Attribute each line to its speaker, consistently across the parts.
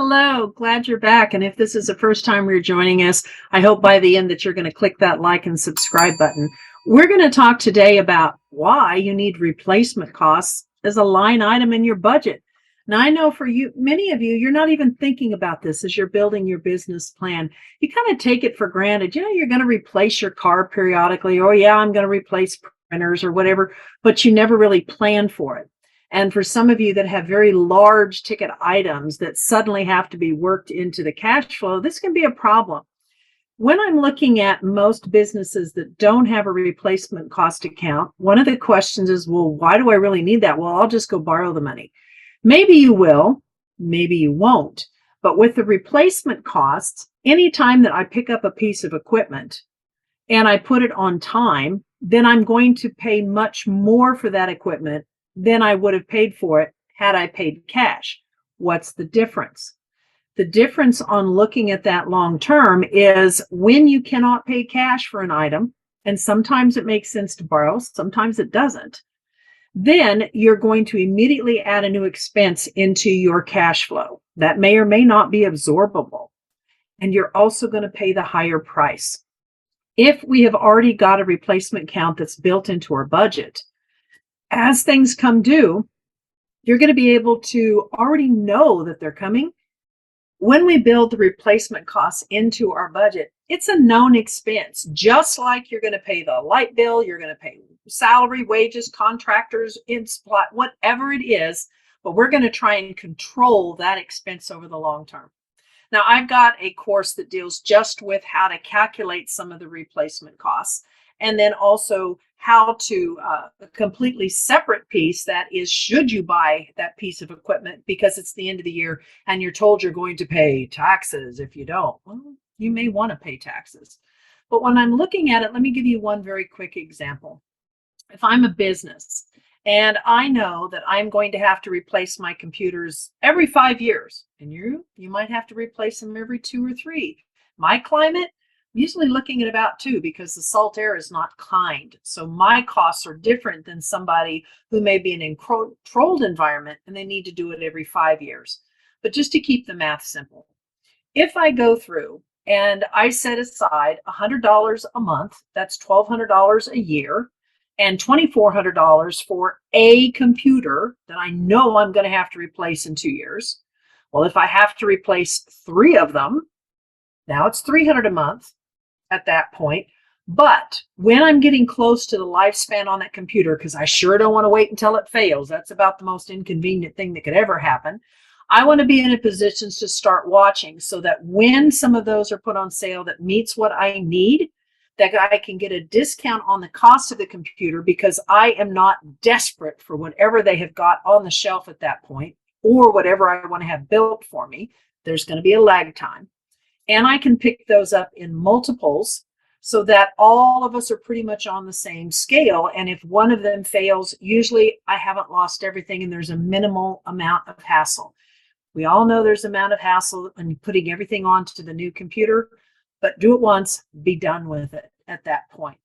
Speaker 1: Hello, glad you're back. And if this is the first time you're joining us, I hope by the end that you're going to click that like and subscribe button. We're going to talk today about why you need replacement costs as a line item in your budget. Now, I know for you, many of you, you're not even thinking about this as you're building your business plan. You kind of take it for granted. You're going to replace your car periodically, or yeah, I'm going to replace printers or whatever, but you never really plan for it. And for some of you that have very large ticket items that suddenly have to be worked into the cash flow, this can be a problem. When I'm looking at most businesses that don't have a replacement cost account, one of the questions is, well, why do I really need that? Well, I'll just go borrow the money. Maybe you will, maybe you won't. But with the replacement costs, anytime that I pick up a piece of equipment and I put it on time, then I'm going to pay much more for that equipment than I would have paid for it had I paid cash. What's the difference? The difference on looking at that long term is when you cannot pay cash for an item, and sometimes it makes sense to borrow, sometimes it doesn't, then you're going to immediately add a new expense into your cash flow. That may or may not be absorbable. And you're also going to pay the higher price. If we have already got a replacement count that's built into our budget, as things come due, you're going to be able to already know that they're coming. When we build the replacement costs into our budget, it's a known expense. Just like you're going to pay the light bill, you're going to pay salary, wages, contractors, in supply, whatever it is, but we're going to try and control that expense over the long term. Now, I've got a course that deals just with how to calculate some of the replacement costs, and then also how to a completely separate piece that is, should you buy that piece of equipment because it's the end of the year and you're told you're going to pay taxes if you don't. Well, you may want to pay taxes. But when I'm looking at it, let me give you one very quick example. If I'm a business and I know that I'm going to have to replace my computers every 5 years, and you might have to replace them every 2 or 3. My climate, usually looking at about 2 because the salt air is not kind. So my costs are different than somebody who may be in a controlled environment and they need to do it every 5 years. But just to keep the math simple, if I go through and I set aside $100 a month, that's $1,200 a year, and $2,400 for a computer that I know I'm going to have to replace in 2 years. Well, if I have to replace 3 of them, now it's $300 a month at that point. But when I'm getting close to the lifespan on that computer, because I sure don't want to wait until it fails, that's about the most inconvenient thing that could ever happen, I want to be in a position to start watching so that when some of those are put on sale that meets what I need, that I can get a discount on the cost of the computer because I am not desperate for whatever they have got on the shelf at that point or whatever I want to have built for me. There's going to be a lag time. And I can pick those up in multiples so that all of us are pretty much on the same scale. And if one of them fails, usually I haven't lost everything and there's a minimal amount of hassle. We all know there's an amount of hassle in putting everything onto the new computer, but do it once, be done with it at that point.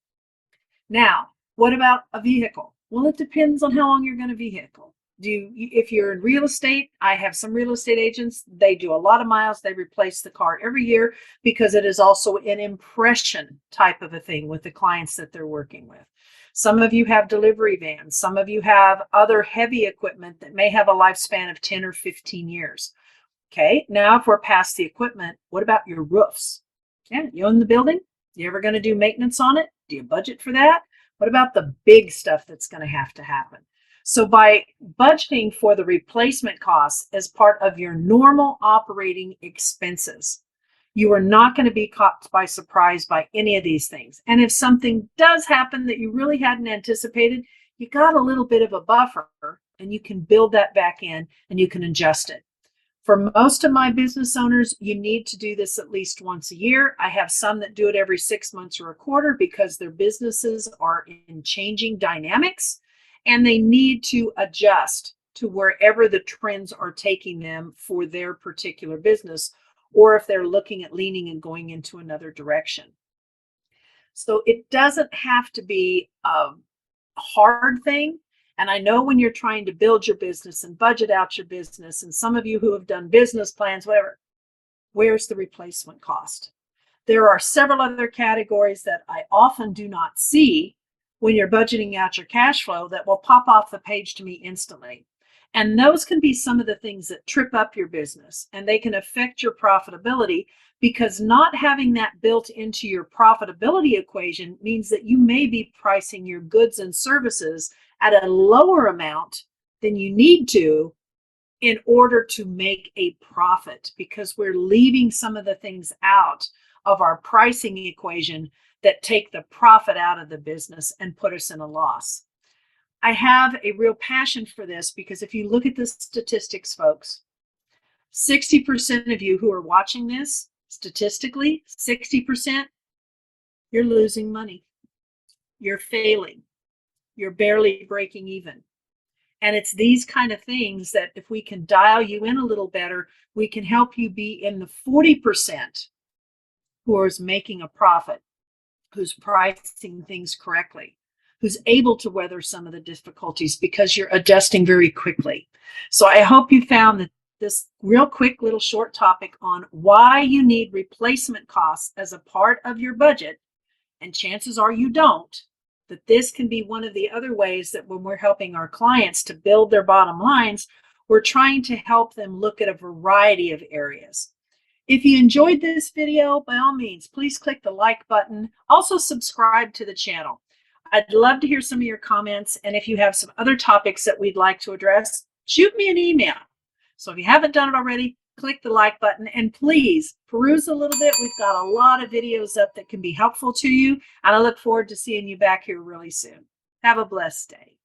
Speaker 1: Now, what about a vehicle? Well, it depends on how long you're going to vehicle. If you're in real estate, I have some real estate agents, they do a lot of miles, they replace the car every year because it is also an impression type of a thing with the clients that they're working with. Some of you have delivery vans, some of you have other heavy equipment that may have a lifespan of 10 or 15 years. Okay, now if we're past the equipment, what about your roofs? Yeah, you own the building? You ever going to do maintenance on it? Do you budget for that? What about the big stuff that's going to happen? So by budgeting for the replacement costs as part of your normal operating expenses, you are not going to be caught by surprise by any of these things. And if something does happen that you really hadn't anticipated, you got a little bit of a buffer and you can build that back in and you can adjust it. For most of my business owners, you need to do this at least once a year. I have some that do it every 6 months or a quarter because their businesses are in changing dynamics. And they need to adjust to wherever the trends are taking them for their particular business, or if they're looking at leaning and going into another direction. So it doesn't have to be a hard thing. And I know when you're trying to build your business and budget out your business, and some of you who have done business plans, whatever, where's the replacement cost? There are several other categories that I often do not see when you're budgeting out your cash flow that will pop off the page to me instantly. And those can be some of the things that trip up your business, and they can affect your profitability, because not having that built into your profitability equation means that you may be pricing your goods and services at a lower amount than you need to in order to make a profit, because we're leaving some of the things out of our pricing equation that take the profit out of the business and put us in a loss. I have a real passion for this because if you look at the statistics, folks, 60% of you who are watching this, statistically, 60%, you're losing money. You're failing. You're barely breaking even. And it's these kind of things that if we can dial you in a little better, we can help you be in the 40% who is making a profit, who's pricing things correctly, who's able to weather some of the difficulties because you're adjusting very quickly. So I hope you found that this real quick little short topic on why you need replacement costs as a part of your budget, and chances are you don't, that this can be one of the other ways that when we're helping our clients to build their bottom lines, we're trying to help them look at a variety of areas. If you enjoyed this video, by all means, please click the like button. Also subscribe to the channel. I'd love to hear some of your comments. And if you have some other topics that we'd like to address, shoot me an email. So if you haven't done it already, click the like button and please peruse a little bit. We've got a lot of videos up that can be helpful to you. And I look forward to seeing you back here really soon. Have a blessed day.